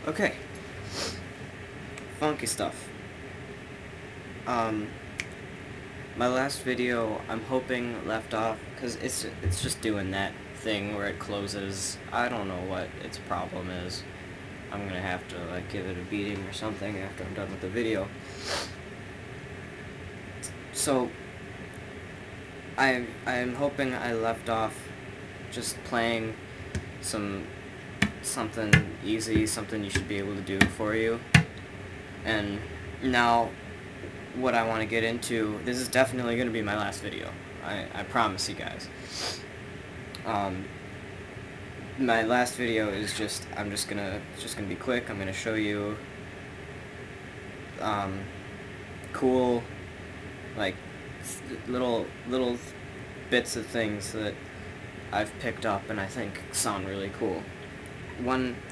Okay. Funky stuff. My last video, I'm hoping left off, because it's just doing that thing where it closes. I don't know what its problem is. I'm gonna have to, like, give it a beating or something after I'm done with the video. So, I'm hoping I left off just playing something easy, something you should be able to do for you. And now, what I want to get into, this is definitely going to be my last video. I promise you guys. My last video is just, it's just gonna be quick. I'm gonna show you cool, like, little bits of things that I've picked up and I think sound really cool.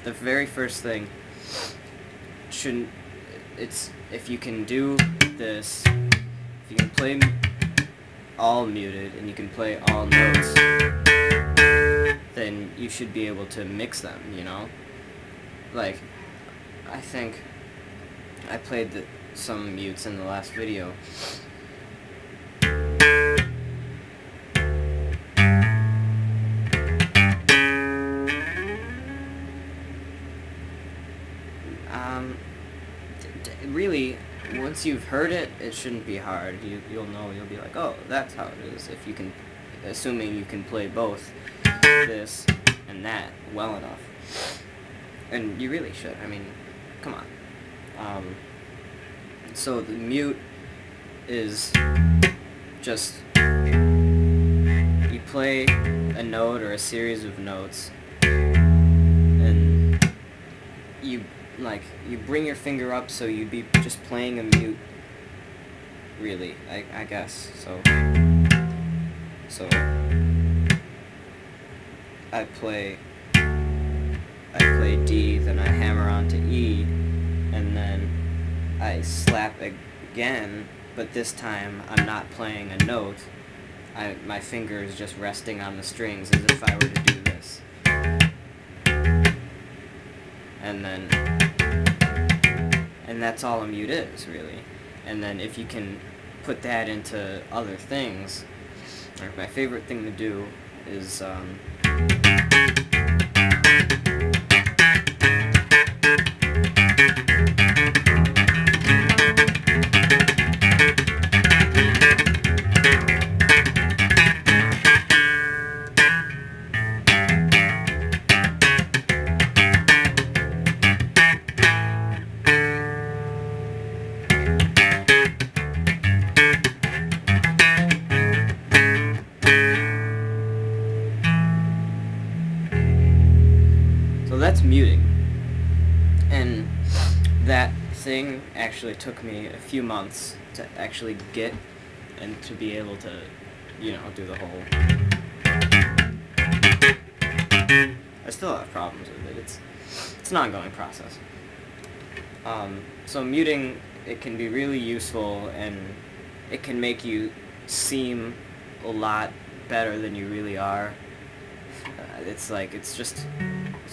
The very first thing it's if you can do this, if you can play all muted and you can play all notes, then you should be able to mix them, you know? Like, I think I played some mutes in the last video. Really, once you've heard it, it shouldn't be hard. You'll know, you'll be like, oh, that's how it is, if you can, assuming you can play both this and that well enough. And you really should, I mean, come on. So the mute is just, you play a note or a series of notes, and you bring your finger up so you'd be just playing a mute, really, I guess. So I play D, then I hammer onto E, and then I slap again, but this time I'm not playing a note. My finger is just resting on the strings as if I were to do this. And that's all a mute is, really. And then if you can put that into other things, like my favorite thing to do is that's muting. And that thing actually took me a few months to actually get and to be able to, you know, do the whole... I still have problems with it. It's an ongoing process. So muting, it can be really useful, and it can make you seem a lot better than you really are. It's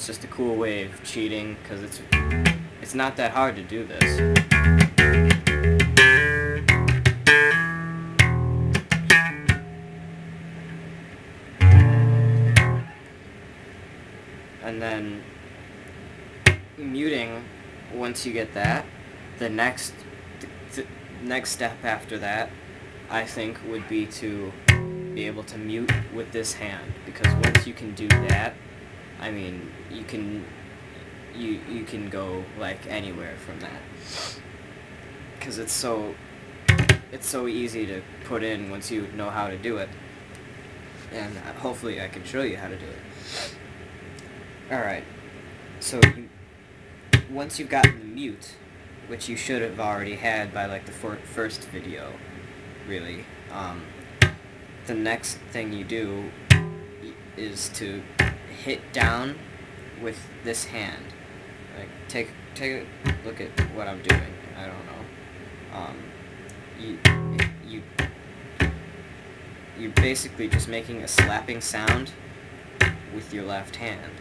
just a cool way of cheating, because it's not that hard to do this. And then muting, once you get that, the next step after that, I think, would be to be able to mute with this hand, because once you can do that, I mean, you can go, like, anywhere from that, because it's so easy to put in once you know how to do it, and hopefully I can show you how to do it. Alright, so once you've gotten the mute, which you should have already had by, like, the first video, really, the next thing you do is to hit down with this hand. Like, take a look at what I'm doing. I don't know. You're basically just making a slapping sound with your left hand,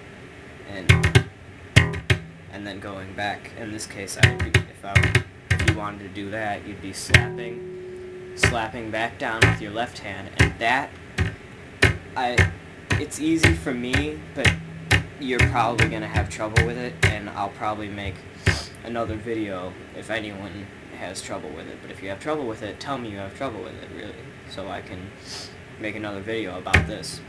and then going back. In this case, if you wanted to do that, you'd be slapping back down with your left hand, and that, it's easy for me, but you're probably gonna have trouble with it, and I'll probably make another video if anyone has trouble with it. But if you have trouble with it, tell me you have trouble with it, really, so I can make another video about this.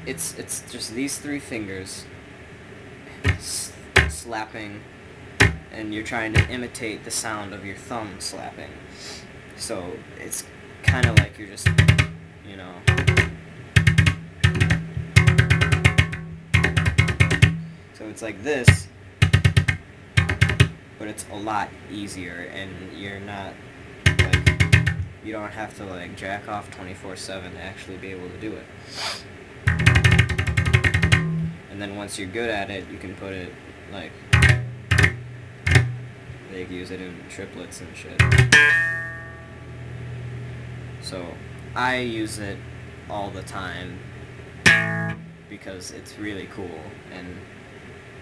It's just these three fingers slapping, and you're trying to imitate the sound of your thumb slapping. So it's kind of like you're just, you know. So it's like this, but it's a lot easier, and you're not, like, you don't have to, like, jack off 24/7 to actually be able to do it. And then once you're good at it, you can put it, like, they use it in triplets and shit. So I use it all the time because it's really cool, and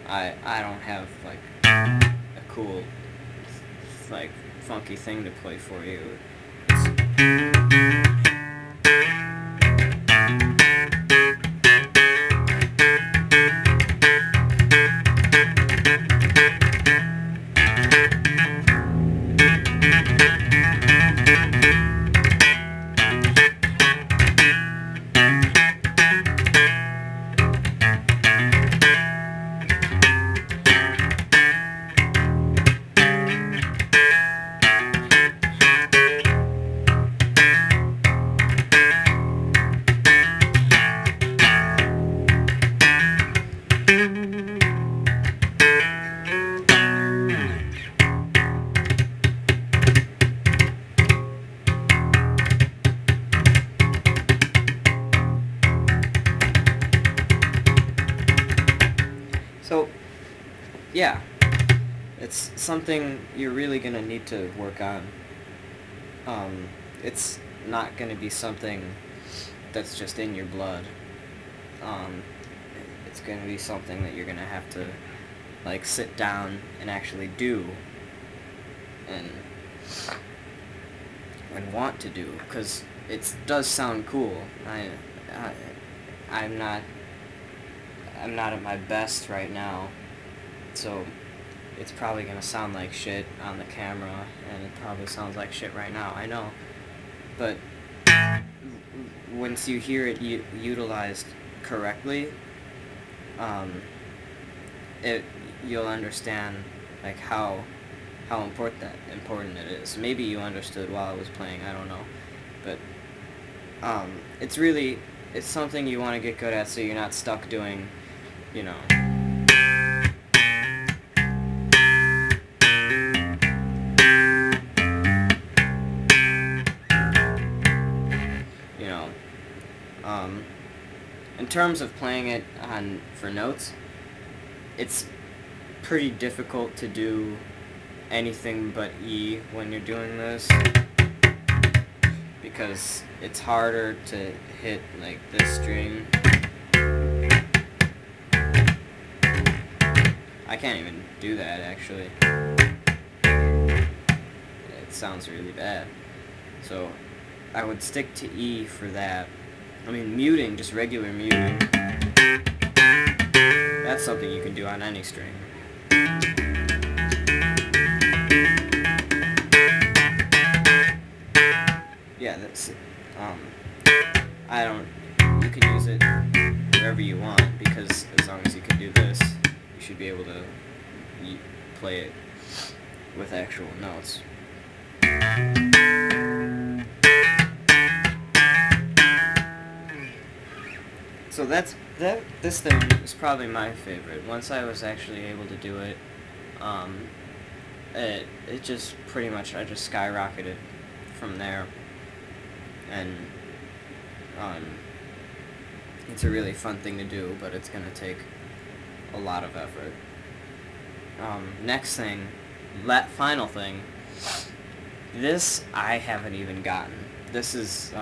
I don't have, like, a cool, like, funky thing to play for you. So, yeah, it's something you're really going to need to work on. It's not going to be something that's just in your blood. It's going to be something that you're going to have to, like, sit down and actually do, and want to do, because it does sound cool. I'm not at my best right now, so it's probably gonna sound like shit on the camera, and it probably sounds like shit right now, I know. But once you hear it utilized correctly, you'll understand, like, how important it is. Maybe you understood while I was playing, I don't know, but it's something you want to get good at, so you're not stuck doing, you know, in terms of playing it for notes, it's pretty difficult to do anything but E when you're doing this, because it's harder to hit, like, this string. I can't even do that, actually. It sounds really bad. So I would stick to E for that. I mean, muting, just regular muting, that's something you can do on any string. Yeah, that's, you can use it wherever you want, because as long as you can do this, you should be able to play it with actual notes. So this thing is probably my favorite. Once I was actually able to do it, it just pretty much, I just skyrocketed from there, and it's a really fun thing to do, but it's gonna take a lot of effort. Next thing, final thing, this I haven't even gotten. This is